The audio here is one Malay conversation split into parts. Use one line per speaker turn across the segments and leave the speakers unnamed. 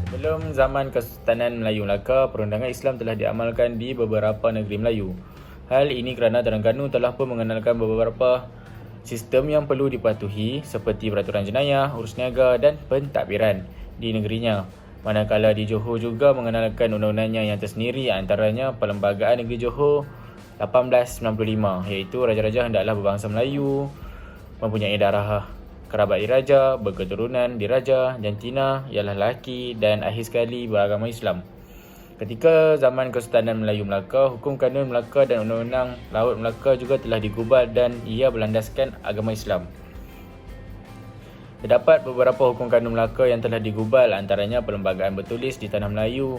Sebelum zaman Kesultanan Melayu Melaka, perundangan Islam telah diamalkan di beberapa negeri Melayu. Hal ini kerana Terengganu telah pun mengenalkan beberapa sistem yang perlu dipatuhi seperti peraturan jenayah, urus niaga dan pentadbiran di negerinya. Manakala di Johor juga mengenalkan undang-undangnya yang tersendiri, antaranya Perlembagaan Negeri Johor 1895, iaitu raja-raja hendaklah berbangsa Melayu, mempunyai darah kerabat diraja, berketurunan diraja, jantina ialah lelaki dan akhir sekali beragama Islam. Ketika zaman Kesultanan Melayu Melaka, hukum kanun Melaka dan undang-undang Laut Melaka juga telah digubal dan ia berlandaskan agama Islam. Terdapat beberapa hukum kanun Melaka yang telah digubal, antaranya Perlembagaan Bertulis di Tanah Melayu.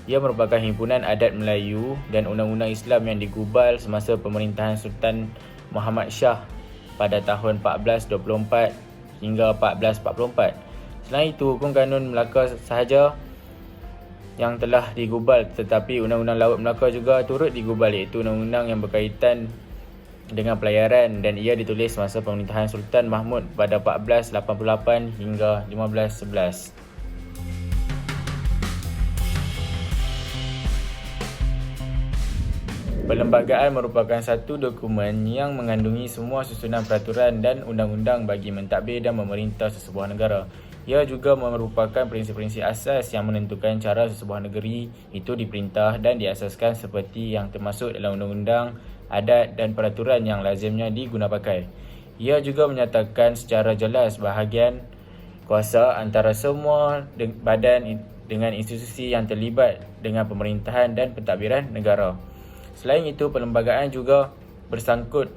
Ia merupakan himpunan adat Melayu dan undang-undang Islam yang digubal semasa pemerintahan Sultan Muhammad Shah pada tahun 1424 hingga 1444. Selain itu, hukum kanun Melaka sahaja yang telah digubal, tetapi undang-undang Laut Melaka juga turut digubal, iaitu undang-undang yang berkaitan dengan pelayaran dan ia ditulis semasa pemerintahan Sultan Mahmud pada 1488 hingga 1511. Perlembagaan merupakan satu dokumen yang mengandungi semua susunan peraturan dan undang-undang bagi mentadbir dan memerintah sesebuah negara. Ia juga merupakan prinsip-prinsip asas yang menentukan cara sesebuah negeri itu diperintah dan diasaskan seperti yang termasuk dalam undang-undang, adat dan peraturan yang lazimnya digunapakai. Ia juga menyatakan secara jelas bahagian kuasa antara semua badan dengan institusi yang terlibat dengan pemerintahan dan pentadbiran negara. Selain itu, perlembagaan juga bersangkut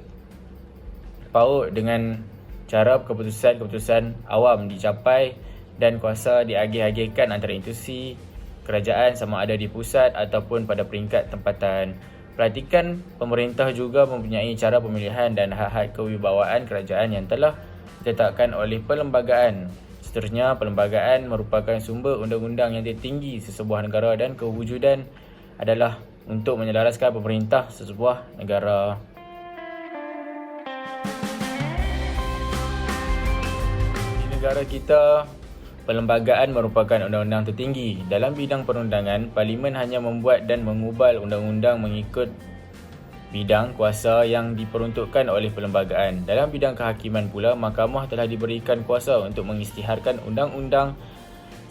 paut dengan cara keputusan-keputusan awam dicapai dan kuasa diagih-agihkan antara institusi kerajaan sama ada di pusat ataupun pada peringkat tempatan. Perhatikan, pemerintah juga mempunyai cara pemilihan dan hak-hak kewibawaan kerajaan yang telah ditetapkan oleh perlembagaan. Seterusnya, perlembagaan merupakan sumber undang-undang yang tertinggi sesebuah negara dan kewujudan adalah untuk menyelaraskan pemerintah sesebuah negara. Di negara kita, perlembagaan merupakan undang-undang tertinggi. Dalam bidang perundangan, Parlimen hanya membuat dan mengubal undang-undang mengikut bidang kuasa yang diperuntukkan oleh perlembagaan. Dalam bidang kehakiman pula, mahkamah telah diberikan kuasa untuk mengisytiharkan undang-undang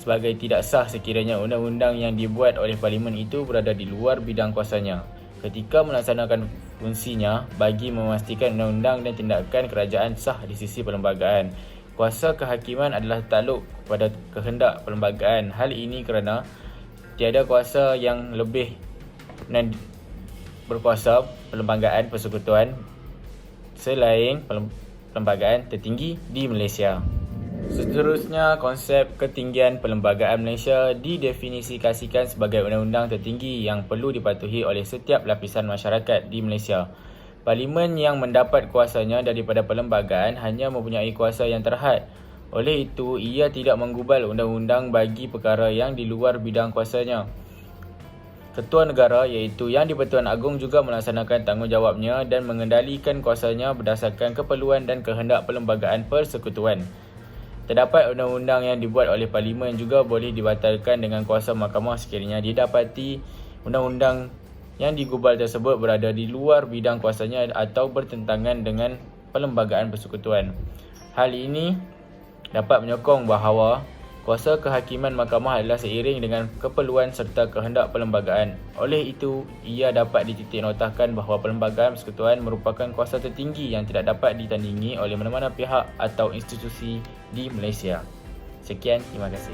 sebagai tidak sah sekiranya undang-undang yang dibuat oleh Parlimen itu berada di luar bidang kuasanya. Ketika melaksanakan fungsinya bagi memastikan undang-undang dan tindakan kerajaan sah di sisi perlembagaan. Kuasa kehakiman adalah takluk kepada kehendak perlembagaan. Hal ini kerana tiada kuasa yang lebih berkuasa perlembagaan persekutuan selain perlembagaan tertinggi di Malaysia. Seterusnya, konsep ketinggian perlembagaan Malaysia didefinisikan sebagai undang-undang tertinggi yang perlu dipatuhi oleh setiap lapisan masyarakat di Malaysia. Parlimen yang mendapat kuasanya daripada perlembagaan hanya mempunyai kuasa yang terhad. Oleh itu, ia tidak menggubal undang-undang bagi perkara yang di luar bidang kuasanya. Ketua negara iaitu Yang di-Pertuan Agong juga melaksanakan tanggungjawabnya dan mengendalikan kuasanya berdasarkan keperluan dan kehendak perlembagaan persekutuan. Terdapat undang-undang yang dibuat oleh Parlimen juga boleh dibatalkan dengan kuasa mahkamah sekiranya didapati undang-undang yang digubal tersebut berada di luar bidang kuasanya atau bertentangan dengan perlembagaan persekutuan. Hal ini dapat menyokong bahawa kuasa kehakiman mahkamah adalah seiring dengan keperluan serta kehendak perlembagaan. Oleh itu, ia dapat dititiknotahkan bahawa perlembagaan persekutuan merupakan kuasa tertinggi yang tidak dapat ditandingi oleh mana-mana pihak atau institusi di Malaysia. Sekian, terima kasih.